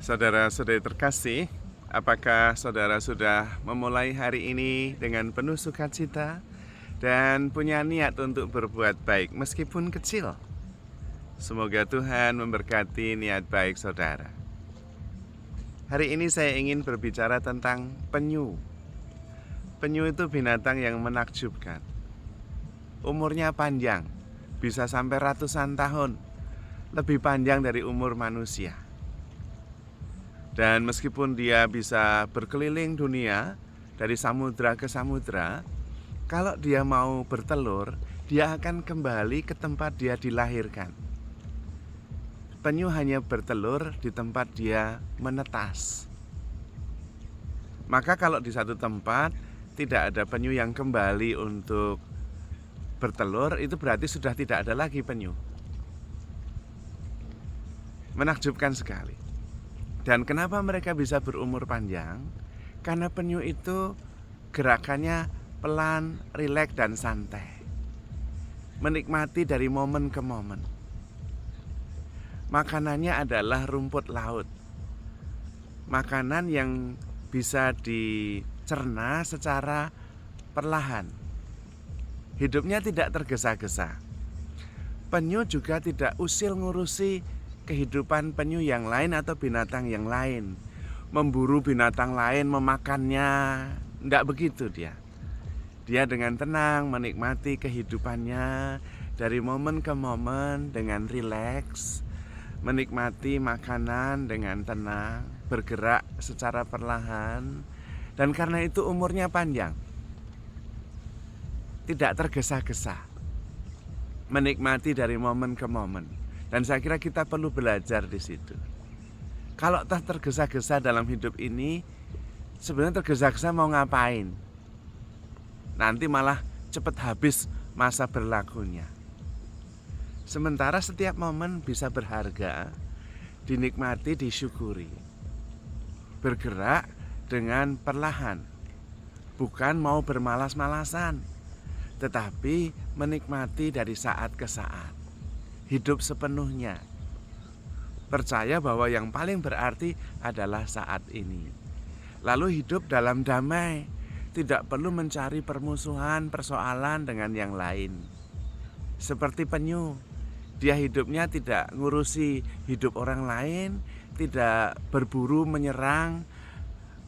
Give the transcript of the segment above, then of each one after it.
Saudara-saudari terkasih, apakah saudara sudah memulai hari ini dengan penuh sukacita dan punya niat untuk berbuat baik meskipun kecil? Semoga Tuhan memberkati niat baik saudara. Hari ini saya ingin berbicara tentang penyu. Penyu itu binatang yang menakjubkan. Umurnya panjang, bisa sampai ratusan tahun, lebih panjang dari umur manusia. Dan meskipun dia bisa berkeliling dunia dari samudra ke samudra, kalau dia mau bertelur, dia akan kembali ke tempat dia dilahirkan. Penyu hanya bertelur di tempat dia menetas. Maka kalau di satu tempat tidak ada penyu yang kembali untuk bertelur, itu berarti sudah tidak ada lagi penyu. Menakjubkan sekali. Dan kenapa mereka bisa berumur panjang? Karena penyu itu gerakannya pelan, rileks, dan santai. Menikmati dari momen ke momen. Makanannya adalah rumput laut. Makanan yang bisa dicerna secara perlahan. Hidupnya tidak tergesa-gesa. Penyu juga tidak usil ngurusi kehidupan penyu yang lain atau binatang yang lain, memburu binatang lain, memakannya. Tidak begitu dia. Dia dengan tenang menikmati kehidupannya dari momen ke momen dengan rileks, menikmati makanan dengan tenang, bergerak secara perlahan, dan karena itu umurnya panjang. Tidak tergesa-gesa, menikmati dari momen ke momen. Dan saya kira kita perlu belajar di situ. Kalau tergesa-gesa dalam hidup ini, sebenarnya tergesa-gesa mau ngapain? Nanti malah cepat habis masa berlakunya. Sementara setiap momen bisa berharga, dinikmati, disyukuri. Bergerak dengan perlahan, bukan mau bermalas-malasan, tetapi menikmati dari saat ke saat. Hidup sepenuhnya. Percaya bahwa yang paling berarti adalah saat ini. Lalu hidup dalam damai, tidak perlu mencari permusuhan, persoalan dengan yang lain. Seperti penyu, dia hidupnya tidak ngurusi hidup orang lain, tidak berburu menyerang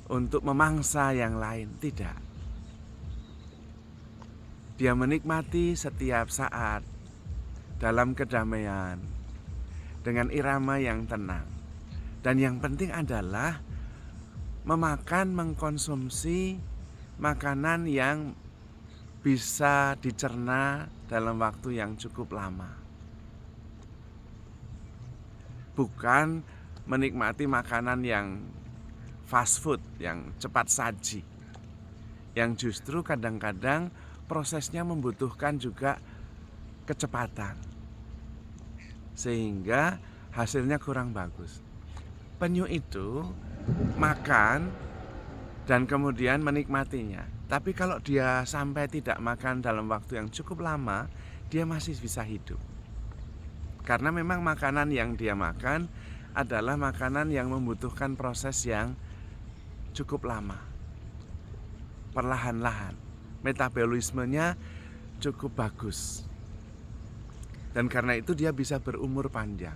untuk memangsa yang lain, tidak. Dia menikmati setiap saat dalam kedamaian, dengan irama yang tenang. Dan yang penting adalah memakan, mengkonsumsi makanan yang bisa dicerna dalam waktu yang cukup lama. Bukan menikmati makanan yang fast food, yang cepat saji, yang justru kadang-kadang prosesnya membutuhkan juga kecepatan, sehingga hasilnya kurang bagus. Penyu itu makan dan kemudian menikmatinya. Tapi kalau dia sampai tidak makan dalam waktu yang cukup lama, dia masih bisa hidup. Karena memang makanan yang dia makan adalah makanan yang membutuhkan proses yang cukup lama. Perlahan-lahan. Metabolismenya cukup bagus. Dan karena itu dia bisa berumur panjang.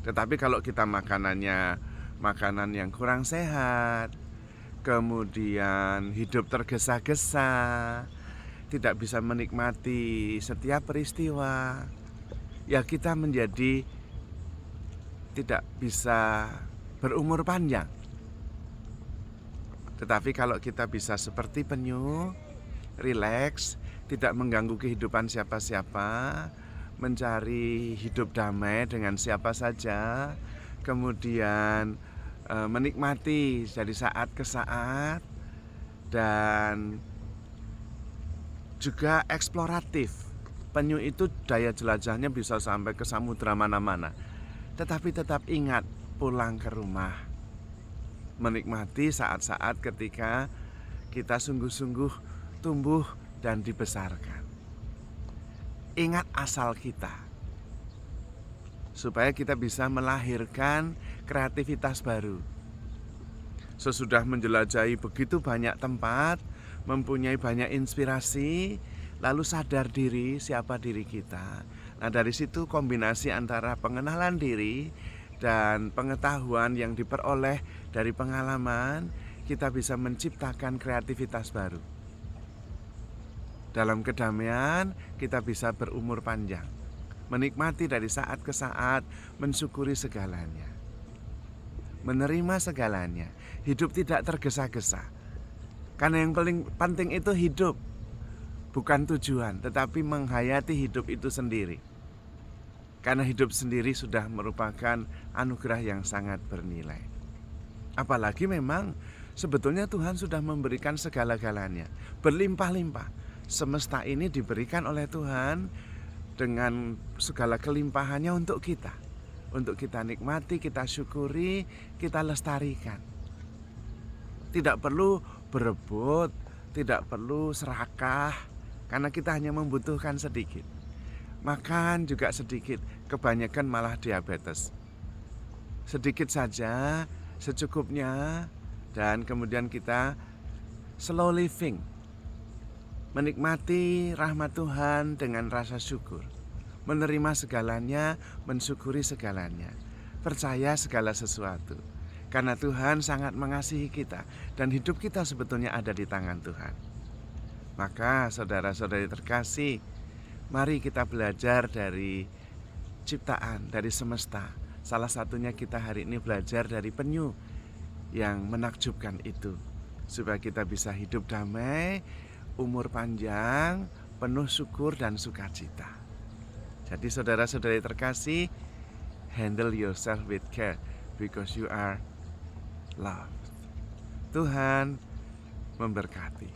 Tetapi kalau kita makanannya makanan yang kurang sehat, kemudian hidup tergesa-gesa, tidak bisa menikmati setiap peristiwa, ya kita menjadi tidak bisa berumur panjang. Tetapi kalau kita bisa seperti penyu, rileks, tidak mengganggu kehidupan siapa-siapa, mencari hidup damai dengan siapa saja, kemudian menikmati dari saat ke saat, dan juga eksploratif. Penyu itu daya jelajahnya bisa sampai ke samudra mana-mana, tetapi tetap ingat pulang ke rumah, menikmati saat-saat ketika kita sungguh-sungguh tumbuh dan dibesarkan. Ingat asal kita. supaya kita bisa melahirkan kreativitas baru. Sesudah menjelajahi begitu banyak tempat, mempunyai banyak inspirasi, lalu sadar diri siapa diri kita. Nah, dari situ kombinasi antara pengenalan diri dan pengetahuan yang diperoleh dari pengalaman, kita bisa menciptakan kreativitas baru. Dalam kedamaian, kita bisa berumur panjang, menikmati dari saat ke saat, mensyukuri segalanya, menerima segalanya. Hidup tidak tergesa-gesa. Karena yang paling penting itu hidup, bukan tujuan, tetapi menghayati hidup itu sendiri. Karena hidup sendiri sudah merupakan anugerah yang sangat bernilai. Apalagi memang sebetulnya Tuhan sudah memberikan segala-galanya, berlimpah-limpah. Semesta ini diberikan oleh Tuhan dengan segala kelimpahannya untuk kita nikmati, kita syukuri, kita lestarikan. Tidak perlu berebut, tidak perlu serakah, karena kita hanya membutuhkan sedikit. Makan juga sedikit, kebanyakan malah diabetes. Sedikit saja, secukupnya, dan kemudian kita slow living, menikmati rahmat Tuhan dengan rasa syukur, menerima segalanya, mensyukuri segalanya, percaya segala sesuatu. Karena Tuhan sangat mengasihi kita dan hidup kita sebetulnya ada di tangan Tuhan. Maka saudara-saudari terkasih, mari kita belajar dari ciptaan, dari semesta. Salah satunya kita hari ini belajar dari penyu yang menakjubkan itu, supaya kita bisa hidup damai, umur panjang, penuh syukur dan sukacita. Jadi saudara-saudari terkasih, handle yourself with care because you are loved. Tuhan memberkati.